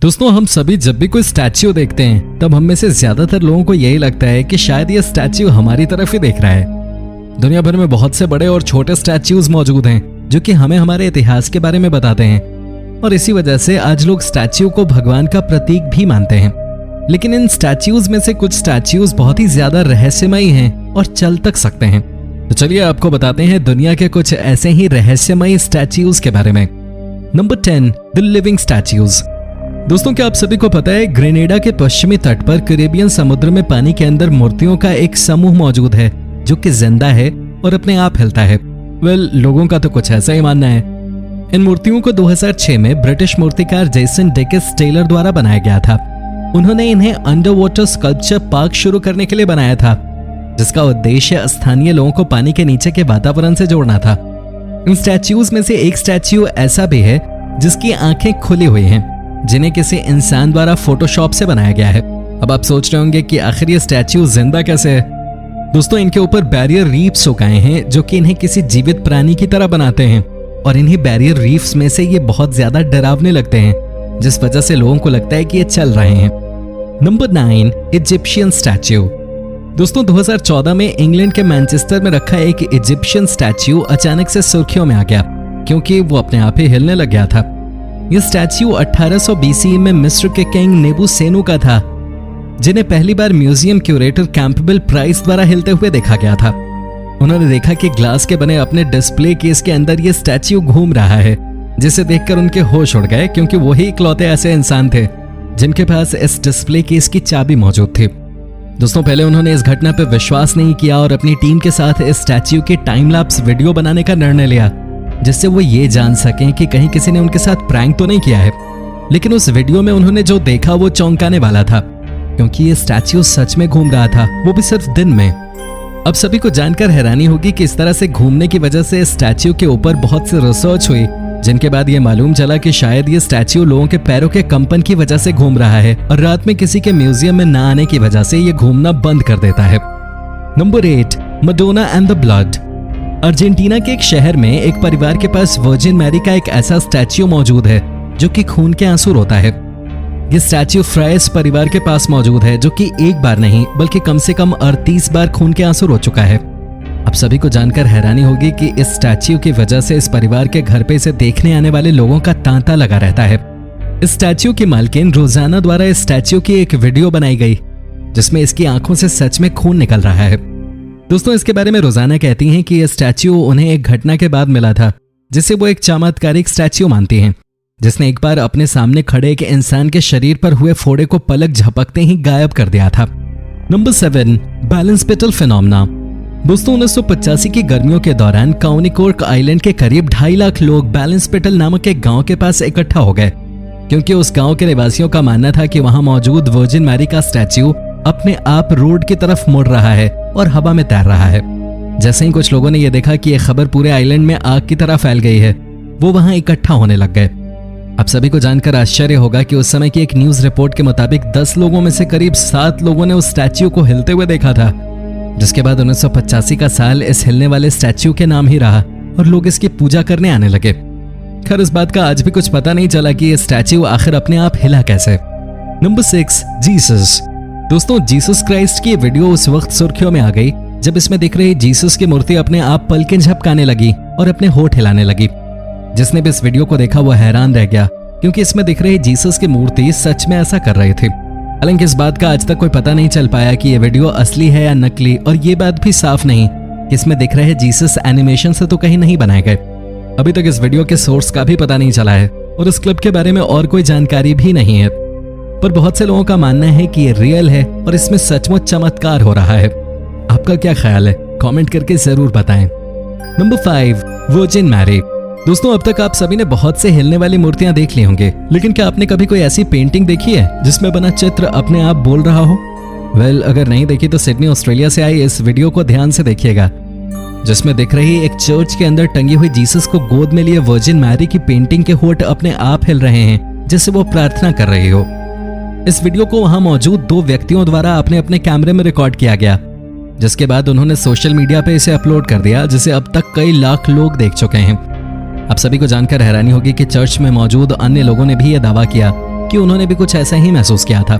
दोस्तों, हम सभी जब भी कोई स्टैच्यू देखते हैं तब हम में से ज्यादातर लोगों को यही लगता है कि शायद ये स्टैच्यू हमारी तरफ ही देख रहा है। दुनिया भर में बहुत से बड़े और छोटे स्टैच्यूज मौजूद हैं जो कि हमें हमारे इतिहास के बारे में बताते हैं और इसी वजह से आज लोग स्टैच्यू को भगवान का प्रतीक भी मानते हैं। लेकिन इन स्टैच्यूज में से कुछ स्टैच्यूज बहुत ही ज्यादा रहस्यमयी हैं और चल तक सकते हैं। तो चलिए आपको बताते हैं दुनिया के कुछ ऐसे ही रहस्यमयी स्टैच्यूज के बारे में। Number 10, the living statues. दोस्तों, क्या आप सभी को पता है ग्रेनेडा के पश्चिमी तट पर कैरेबियन समुद्र में पानी के अंदर मूर्तियों का एक समूह मौजूद है जो कि जिंदा है और अपने आप हिलता है। लोगों का तो कुछ ऐसा ही मानना है। इन मूर्तियों को 2006 में ब्रिटिश मूर्तिकार जेसन डेकिस टेलर द्वारा बनाया गया था। उन्होंने इन्हें अंडर वाटर स्कल्पचर पार्क शुरू करने के लिए बनाया था, जिसका उद्देश्य स्थानीय लोगों को पानी के नीचे के वातावरण से जोड़ना था। इन स्टैच्यूज में से एक स्टैच्यू ऐसा भी है जिसकी आंखें खुली हुई हैं, जिन्हें किसी इंसान द्वारा फोटोशॉप से बनाया गया है। अब आप सोच रहे होंगे कि आखिर ये स्टैच्यू जिंदा कैसे है। दोस्तों, इनके ऊपर बैरियर रीफ्स उगाए हैं जो कि इन्हें किसी जीवित प्राणी की तरह बनाते हैं और इन्हीं बैरियर रीफ्स में से ये बहुत ज्यादा डरावने लगते हैं, जिस वजह से लोगों को लगता है कि ये चल रहे हैं। Number 9, Egyptian statue. दोस्तों, 2014 में इंग्लैंड के मैनचेस्टर में रखा एक इजिप्शियन स्टैच्यू अचानक से सुर्खियों में आ गया क्योंकि वो अपने आप ही हिलने लग गया था। यह स्टैच्यू 1800 BCE में मिस्र के किंग नेबूसेनु का था, जिन्हें पहली बार म्यूजियम क्यूरेटर कैंपबेल प्राइस द्वारा हिलते हुए देखा गया था। उन्होंने देखा कि ग्लास के बने अपने डिस्प्ले केस के अंदर यह स्टैच्यू घूम रहा है, जिसे देखकर उनके होश उड़ गए क्योंकि वही इकलौते ऐसे इंसान थे जिनके पास इस डिस्प्ले केस की चाबी मौजूद थी। दोस्तों, पहले उन्होंने इस घटना पर विश्वास नहीं किया और अपनी टीम के साथ इस स्टैच्यू के टाइम लैप्स वीडियो बनाने का निर्णय लिया, जिससे वो ये जान सकें कि कहीं किसी ने उनके साथ प्रैंक तो नहीं किया है। लेकिन उस वीडियो में उन्होंने जो देखा वो चौंकाने वाला था, क्योंकि ये स्टैच्यू सच में घूम रहा था, वो भी सिर्फ दिन में। अब सभी को जानकर हैरानी होगी कि इस तरह से घूमने की वजह से स्टैच्यू के ऊपर बहुत सी रिसर्च हुई, जिनके बाद ये मालूम चला कि शायद ये स्टैच्यू लोगों के पैरों के कंपन की वजह से घूम रहा है और रात में किसी के म्यूजियम में ना आने की वजह से ये घूमना बंद कर देता है। Number 8, Madonna and the blood. Argentina के एक शहर में एक परिवार के पास वर्जिन मैरी का एक ऐसा स्टैच्यू मौजूद है जो कि खून के आंसू रोता है। यह स्टैच्यू फ्राइस परिवार के पास मौजूद है, जो कि एक बार नहीं बल्कि कम से कम 38 बार खून के आंसू रो चुका है। अब सभी को जानकर हैरानी होगी कि इस स्टैच्यू की वजह से इस परिवार के घर पे इसे देखने आने वाले लोगों का तांता लगा रहता है। इस स्टैच्यू की मालकिन रोजाना द्वारा इस स्टैच्यू की एक वीडियो बनाई गई जिसमें इसकी आंखों से सच में खून निकल रहा है। दोस्तों, इसके बारे में रोजाना कहती हैं कि यह स्टैच्यू उन्हें एक घटना के बाद मिला था जिसे वो एक चमत्कारिक स्टैच्यू मानती हैं, जिसने एक बार अपने सामने खड़े एक इंसान के शरीर पर हुए फोड़े को पलक झपकते ही गायब कर दिया था। नंबर 7, बैलेंस पिटल फिनोमेना। दोस्तों, 1985 की गर्मियों के दौरान काउनिकोर्क आइलैंड के करीब 2.5 लाख लोग बैलेंस पिटल नामक एक गांव के पास इकट्ठा हो गए, क्योंकि उस गांव के निवासियों का मानना था कि वहां मौजूद वर्जिन मैरी का स्टैच्यू अपने आप रोड की तरफ मुड़ रहा है और हवा में तैर रहा है। जैसे ही कुछ लोगों ने यह देखा कि यह खबर पूरे आइलैंड में आग की तरह फैल गई है, वो वहां इकट्ठा होने लग गए। अब सभी को जानकर आश्चर्य होगा कि उस समय की एक न्यूज रिपोर्ट के मुताबिक 10 लोगों में से करीब 7 लोगों ने उस स्टैच्यू को हिलते हुए देखा था, जिसके बाद 1985 का साल इस हिलने वाले स्टैच्यू के नाम ही रहा और लोग इसकी पूजा करने आने लगे। खैर, इस बात का आज भी कुछ पता नहीं चला कि यह स्टैच्यू आखिर अपने आप हिला कैसे। Number 6, Jesus. दोस्तों, जीसस क्राइस्ट की वीडियो उस वक्त सुर्खियों में आ गई जब इसमें दिख रही जीसस की मूर्ति अपने आप पलकें झपकाने लगी और अपने होठ हिलाने लगी। जिसने भी इस वीडियो को देखा वो हैरान रह गया, क्योंकि इसमें दिख रही जीसस की मूर्ति सच में ऐसा कर रही थी। हालांकि इस बात का आज तक कोई पता नहीं चल पाया कि यह वीडियो असली है या नकली, और ये बात भी साफ नहीं कि इसमें दिख रहे जीसस एनिमेशन से तो कहीं नहीं बनाए गए। अभी तक इस वीडियो के सोर्स का भी पता नहीं चला है और इस क्लिप के बारे में और कोई जानकारी भी नहीं है, पर बहुत से लोगों का मानना है कि ये रियल है और इसमें सचमुच चमत्कार हो रहा है। आपका क्या ख्याल है? कमेंट करके जरूर बताएं। Number 5, Virgin Mary. दोस्तों, अब तक आप सभी ने बहुत से हिलने वाली मूर्तियां देख ली होंगी, लेकिन क्या आपने कभी कोई ऐसी पेंटिंग देखी है जिसमें बना चित्र अपने आप बोल रहा हो? अगर नहीं देखी तो सिडनी ऑस्ट्रेलिया से आई इस वीडियो को ध्यान से देखिएगा, जिसमें दिख रही एक चर्च के अंदर टंगी हुई जीसस को गोद में लिए वर्जिन मैरी की पेंटिंग के होठ अपने आप हिल रहे हैं, जैसे वो प्रार्थना कर रही हो। इस वीडियो को वहां मौजूद 2 व्यक्तियों द्वारा अपने अपने कैमरे में रिकॉर्ड किया गया, जिसके बाद उन्होंने सोशल मीडिया पे इसे अपलोड कर दिया, जिसे अब तक कई लाख लोग देख चुके हैं। अब सभी को जानकर हैरानी होगी कि चर्च में मौजूद अन्य लोगों ने भी यह दावा किया कि उन्होंने भी कुछ ऐसा ही महसूस किया था,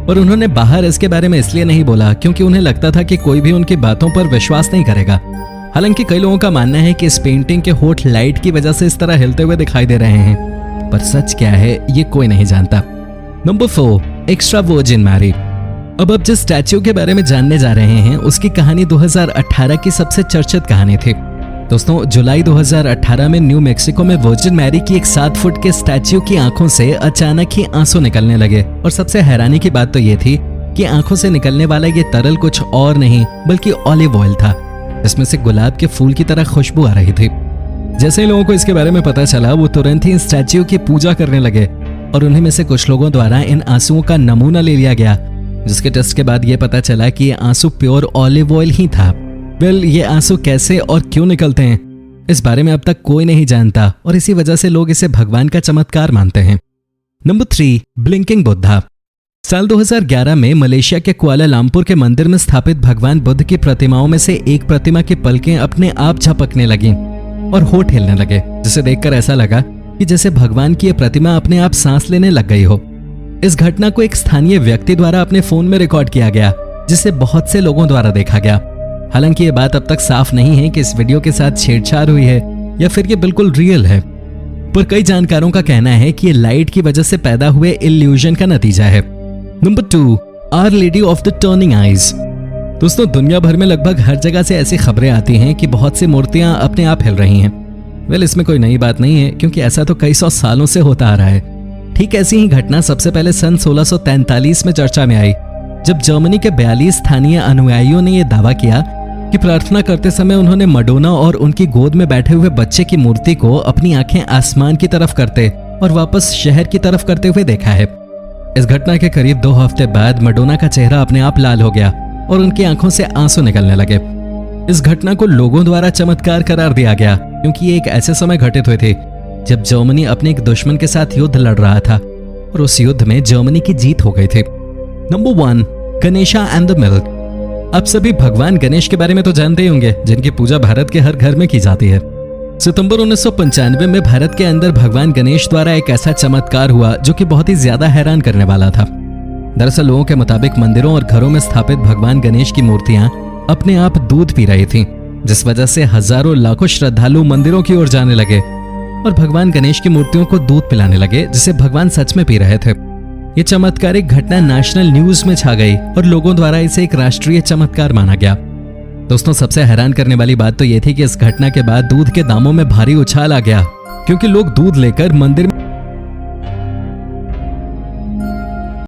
और उन्होंने बाहर इसके बारे में इसलिए नहीं बोला क्योंकि उन्हें लगता था कि कोई भी उनकी बातों पर विश्वास नहीं करेगा। हालांकि कई लोगों का मानना है कि इस पेंटिंग के होठ लाइट की वजह से इस तरह हिलते हुए दिखाई दे रहे हैं, पर सच क्या है ये कोई नहीं जानता। Number 4, extra Virgin Mary. अब जिस स्टैच्यू के बारे में जानने जा रहे हैं उसकी कहानी 2018 की सबसे चर्चित कहानी थी। दोस्तों, जुलाई 2018 में न्यू मैक्सिको में वर्जिन मैरी की एक 7 फुट के स्टैच्यू की आंखों से अचानक ही आंसू निकलने लगे, और सबसे हैरानी की बात तो ये थी कि आंखों से निकलने वाला ये तरल कुछ और नहीं बल्कि ऑलिव ऑयल था, जिसमें से गुलाब के फूल की तरह खुशबू आ रही थी। जैसे ही लोगों को इसके बारे में पता चला वो तुरंत ही स्टैच्यू की पूजा करने लगे, और उन्हीं में से कुछ लोगों द्वारा इन आंसुओं का नमूना ले लिया गया, जिसके टेस्ट के बाद ये पता चला कि ये आंसू प्योर ऑलिव ऑयल ही था। ये आंसू कैसे और क्यों निकलते हैं इस बारे में अब तक कोई नहीं जानता, और इसी वजह से लोग इसे भगवान का चमत्कार मानते हैं। Number 3, blinking Buddha. साल 2011 में मलेशिया के कुआलालंपुर के मंदिर में स्थापित भगवान बुद्ध की प्रतिमाओं में से एक प्रतिमा की पलकें अपने आप झपकने लगीं और होठ हिलने लगे, जिसे देखकर ऐसा लगा कि जैसे भगवान की यह प्रतिमा अपने आप सांस लेने लग गई हो। इस घटना को एक स्थानीय व्यक्ति द्वारा अपने फोन में रिकॉर्ड किया गया, जिसे बहुत से लोगों द्वारा देखा गया। हालांकि ये बात अब तक साफ नहीं है कि इस वीडियो के साथ छेड़छाड़ हुई है या फिर ये बिल्कुल रियल है, पर कई जानकारों का कहना है कि ये लाइट की वजह से पैदा हुए इल्यूजन का नतीजा है। Number 2, Our Lady of the Turning Eyes. दोस्तों, दुनिया भर में लगभग हर जगह से ऐसी खबरें आती हैं कि बहुत सी मूर्तियां अपने आप हिल रही हैं। इसमें कोई नई बात नहीं है क्योंकि ऐसा तो कई सौ सालों से होता आ रहा है। ठीक ऐसी ही घटना सबसे पहले सन 1643 में चर्चा में आई, जब जर्मनी के 42 स्थानीय अनुयायियों ने यह दावा किया कि प्रार्थना करते समय उन्होंने मडोना और उनकी गोद में बैठे हुए बच्चे की मूर्ति को अपनी आंखें आसमान की तरफ करते और वापस शहर की तरफ करते हुए देखा है। इस घटना के करीब 2 हफ्ते बाद मडोना का चेहरा अपने आप लाल हो गया और उनकी आंखों से आंसू निकलने लगे। इस घटना को लोगों द्वारा चमत्कार करार दिया गया क्योंकि ये एक ऐसे समय घटित हुए थे जब जर्मनी अपने एक दुश्मन के साथ युद्ध लड़ रहा था और उस युद्ध में जर्मनी की जीत हो गई थी। Number 1, Ganesha and the milk. आप सभी भगवान गणेश के बारे में तो जानते ही होंगे, जिनकी पूजा भारत के हर घर में की जाती है। सितंबर 1995 में भारत के अंदर भगवान गणेश द्वारा एक ऐसा चमत्कार हुआ जो कि बहुत ही ज्यादा हैरान करने वाला था। दरअसल लोगों के मुताबिक मंदिरों और घरों में स्थापित भगवान गणेश की मूर्तियां अपने आप दूध पी रही थीं, जिस वजह से हजारों लाखों श्रद्धालु मंदिरों की ओर जाने लगे और भगवान गणेश की मूर्तियों को दूध पिलाने लगे, जिसे भगवान सच में पी रहे थे। ये चमत्कारिक घटना नेशनल न्यूज में छा गई और लोगों द्वारा इसे एक राष्ट्रीय चमत्कार माना गया। दोस्तों, सबसे हैरान करने वाली बात तो ये थी कि इस घटना के बाद दूध के दामों में भारी उछाल आ गया क्योंकि लोग दूध लेकर मंदिर में